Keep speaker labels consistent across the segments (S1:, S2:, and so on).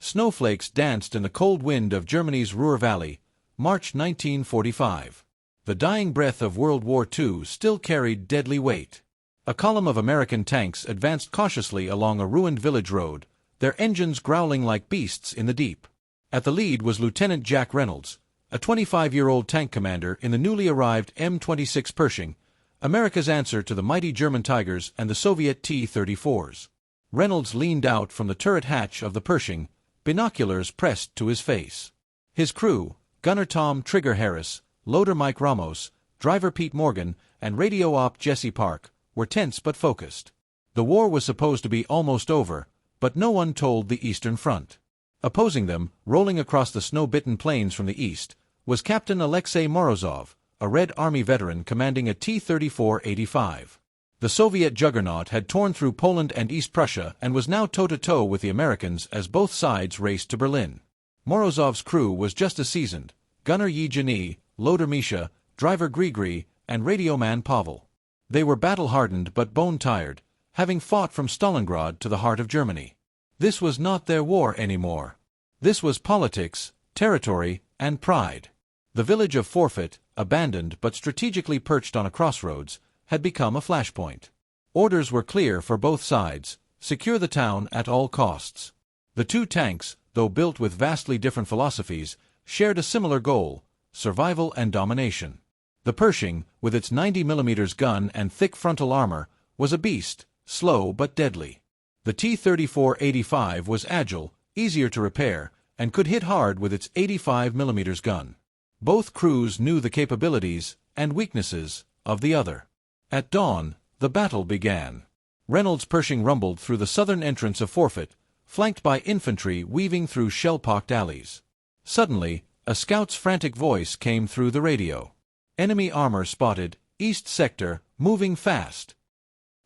S1: Snowflakes danced in the cold wind of Germany's Ruhr Valley, March 1945. The dying breath of World War II still carried deadly weight. A column of American tanks advanced cautiously along a ruined village road, their engines growling like beasts in the deep. At the lead was Lieutenant Jack Reynolds, a 25-year-old tank commander in the newly arrived M26 Pershing, America's answer to the mighty German Tigers and the Soviet T-34s. Reynolds leaned out from the turret hatch of the Pershing, binoculars pressed to his face. His crew, gunner Tom "Trigger" Harris, loader Mike Ramos, driver Pete Morgan, and radio op Jesse Park, were tense but focused. The war was supposed to be almost over, but no one told the Eastern Front. Opposing them, rolling across the snow-bitten plains from the east, was Captain Alexei Morozov, a Red Army veteran commanding a T-34-85. The Soviet juggernaut had torn through Poland and East Prussia and was now toe-to-toe with the Americans as both sides raced to Berlin. Morozov's crew was just as seasoned: gunner Yevgeny, loader Misha, driver Grigori, and radio man Pavel. They were battle-hardened but bone-tired, having fought from Stalingrad to the heart of Germany. This was not their war anymore. This was politics, territory, and pride. The village of Forfeit, abandoned but strategically perched on a crossroads, had become a flashpoint. Orders were clear for both sides: secure the town at all costs. The two tanks, though built with vastly different philosophies, shared a similar goal: survival and domination. The Pershing, with its 90mm gun and thick frontal armor, was a beast, slow but deadly. The T-34-85 was agile, easier to repair, and could hit hard with its 85mm gun. Both crews knew the capabilities and weaknesses of the other. At dawn, the battle began. Reynolds' Pershing rumbled through the southern entrance of Forfeit, flanked by infantry weaving through shell-pocked alleys. Suddenly, a scout's frantic voice came through the radio. "Enemy armor spotted, east sector, moving fast."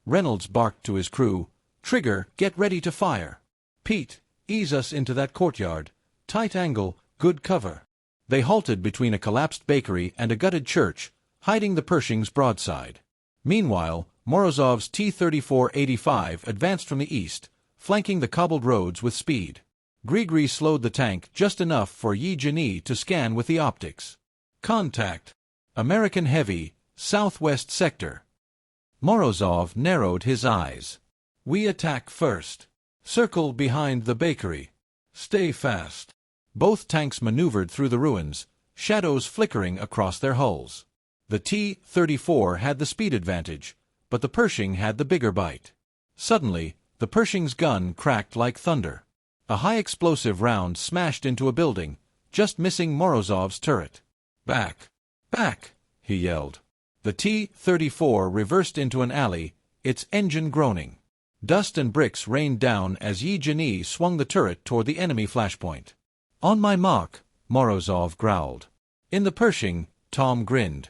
S1: Reynolds barked to his crew, "Trigger, get ready to fire. Pete, ease us into that courtyard. Tight angle, good cover." They halted between a collapsed bakery and a gutted church, hiding the Pershing's broadside. Meanwhile, Morozov's T-34-85 advanced from the east, flanking the cobbled roads with speed. Grigori slowed the tank just enough for Yevgeny to scan with the optics. "Contact. American heavy, southwest sector." Morozov narrowed his eyes. "We attack first. Circle behind the bakery. Stay fast." Both tanks maneuvered through the ruins, shadows flickering across their hulls. The T-34 had the speed advantage, but the Pershing had the bigger bite. Suddenly, the Pershing's gun cracked like thunder. A high-explosive round smashed into a building, just missing Morozov's turret. "Back! Back!" he yelled. The T-34 reversed into an alley, its engine groaning. Dust and bricks rained down as Yevgeny swung the turret toward the enemy flashpoint. "On my mark," Morozov growled. In the Pershing, Tom grinned.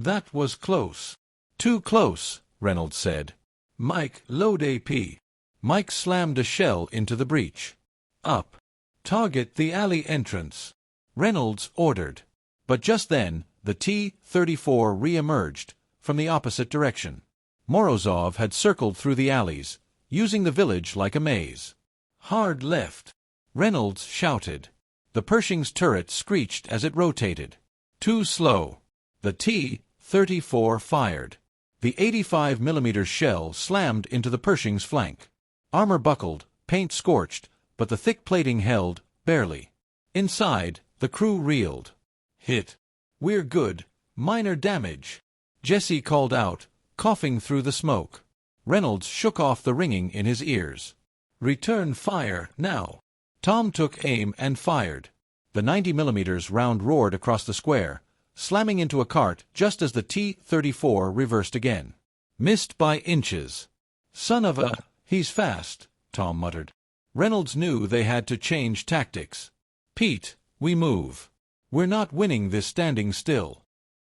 S1: "That was close." "Too close," Reynolds said. "Mike, load AP." Mike slammed a shell into the breach. "Up. Target the alley entrance," Reynolds ordered. But just then, the T-34 re-emerged, from the opposite direction. Morozov had circled through the alleys, using the village like a maze. "Hard left," Reynolds shouted. The Pershing's turret screeched as it rotated. "Too slow." The T-34 fired. The 85mm shell slammed into the Pershing's flank. Armor buckled, paint scorched, but the thick plating held, barely. Inside, the crew reeled. "Hit. We're good. Minor damage," Jesse called out, coughing through the smoke. Reynolds shook off the ringing in his ears. "Return fire, now." Tom took aim and fired. The 90mm round roared across the square, slamming into a cart just as the T-34 reversed again. Missed by inches. "Son of a, he's fast," Tom muttered. Reynolds knew they had to change tactics. "Pete, we move. We're not winning this standing still."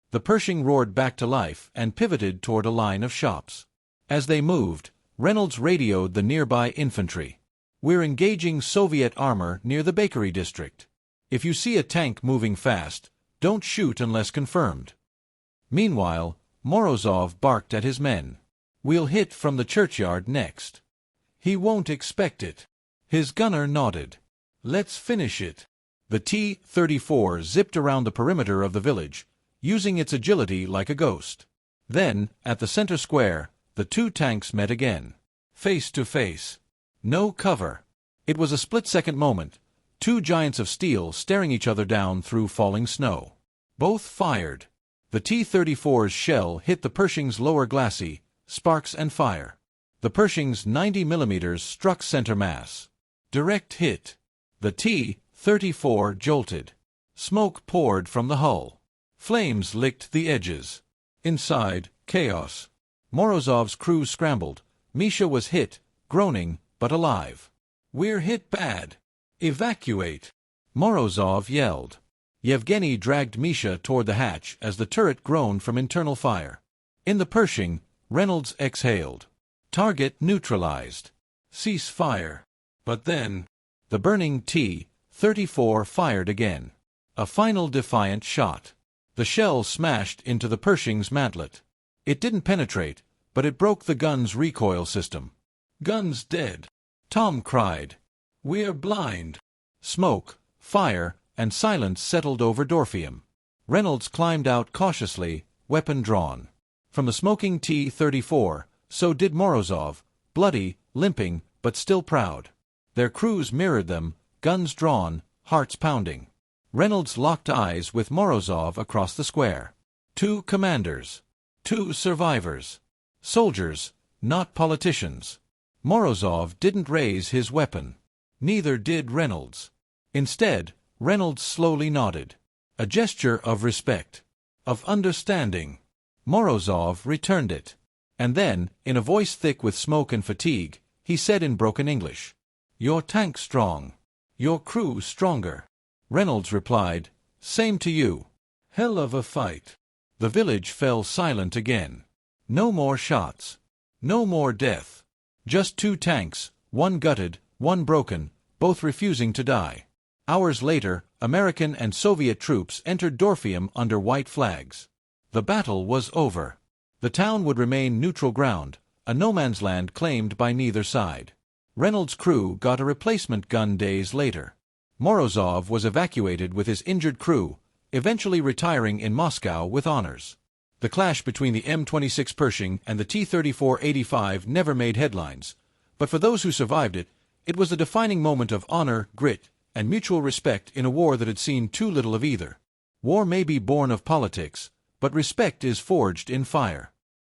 S1: The Pershing roared back to life and pivoted toward a line of shops. As they moved, Reynolds radioed the nearby infantry. "We're engaging Soviet armor near the bakery district. If you see a tank moving fast, don't shoot unless confirmed." Meanwhile, Morozov barked at his men. "We'll hit from the churchyard next." "He won't expect it." His gunner nodded. Let's finish it. The T-34 zipped around the perimeter of the village, using its agility like a ghost. Then, at the center square, the two tanks met again. Face to face. No cover. It was a split-second moment, two giants of steel staring each other down through falling snow. Both fired. The T-34's shell hit the Pershing's lower glacis, sparks and fire. The Pershing's 90 mm struck center mass. Direct hit. The T-34 jolted. Smoke poured from the hull. Flames licked the edges. Inside, chaos. Morozov's crew scrambled. Misha was hit, groaning, but alive. "We're hit bad. Evacuate!" Morozov yelled. Yevgeny dragged Misha toward the hatch as the turret groaned from internal fire. In the Pershing, Reynolds exhaled. "Target neutralized. Cease fire." But then, the burning T-34 fired again. A final defiant shot. The shell smashed into the Pershing's mantlet. It didn't penetrate, but it broke the gun's recoil system. "Gun's dead," Tom cried. "We're blind." Smoke, fire, and silence settled over Dorfium. Reynolds climbed out cautiously, weapon drawn. From the smoking T-34, so did Morozov, bloody, limping, but still proud. Their crews mirrored them, guns drawn, hearts pounding. Reynolds locked eyes with Morozov across the square. Two commanders. Two survivors. Soldiers, not politicians. Morozov didn't raise his weapon. Neither did Reynolds. Instead, Reynolds slowly nodded. A gesture of respect. Of understanding. Morozov returned it. And then, in a voice thick with smoke and fatigue, he said in broken English, "Your tank strong. Your crew stronger." Reynolds replied, "Same to you." Hell of a fight. The village fell silent again. No more shots. No more death. Just two tanks, one gutted, one broken, both refusing to die. Hours later, American and Soviet troops entered Dorfium under white flags. The battle was over. The town would remain neutral ground, a no-man's land claimed by neither side. Reynolds' crew got a replacement gun days later. Morozov was evacuated with his injured crew, eventually retiring in Moscow with honors. The clash between the M26 Pershing and the T-34-85 never made headlines, but for those who survived it, it was a defining moment of honor, grit, and mutual respect in a war that had seen too little of either. War may be born of politics, but respect is forged in fire.